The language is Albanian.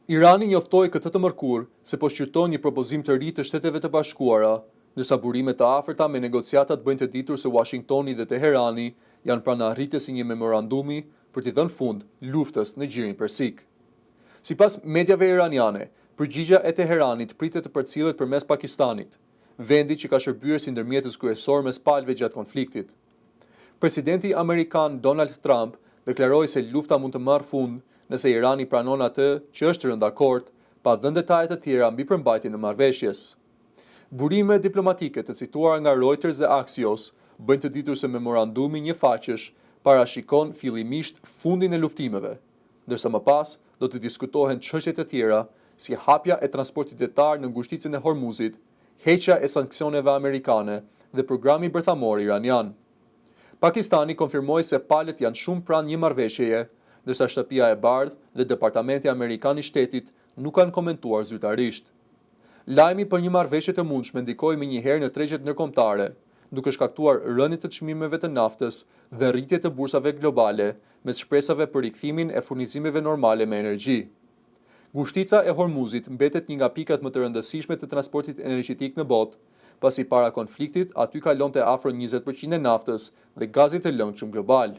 Irani njoftoi këtë të mërkurë se po shqyrton një propozim të ri të Shteteve të Bashkuara, ndërsa burimet të afërta me negociatat bëjnë të ditur se Washingtoni dhe Teherani janë pranë arritjes së një memorandumi për t'i dhënë fund luftës në Gjirin Persik. Sipas mediave iraniane, përgjigjja e Teheranit pritet të përcjellet përmes Pakistanit, vendi që ka shërbyer si ndërmjetës kryesor mes palëve gjatë konfliktit. Presidenti amerikan Donald Trump deklaroi se lufta mund të marrë fund nëse Irani pranon atë që është rënë dakord, pa dhënë detaje të tjera mbi përmbajtjen e marrëveshjes. Burime diplomatike të cituara nga Reuters dhe Axios bëjnë të ditur se memorandumi njëfaqësh parashikon fillimisht fundin e luftimeve, ndërsa më pas do të diskutohen çështje të tjera si hapja e transportit detar në ngushticën e Hormuzit, heqja e sanksioneve amerikane dhe programi bërthamor iranian. Pakistani konfirmoi se palët janë shumë pranë një marrëveshjeje, ndërsa Shtëpia e Bardhë dhe Departamenti Amerikan i Shtetit nuk kanë komentuar zyrtarisht. Lajmi për një marrëveshje të mundshme ndikoi menjëherë në tregjet ndërkombëtare, duke shkaktuar rënje të çmimeve të naftës dhe rritje të bursave globale, mes shpresave për rikthimin e furnizimeve normale me energji. Ngushtica e Hormuzit mbetet një nga pikat më të rëndësishme të transportit energjetik në botë, pasi para konfliktit aty kalonte afër 20% e naftës dhe gazit të lëngshëm global.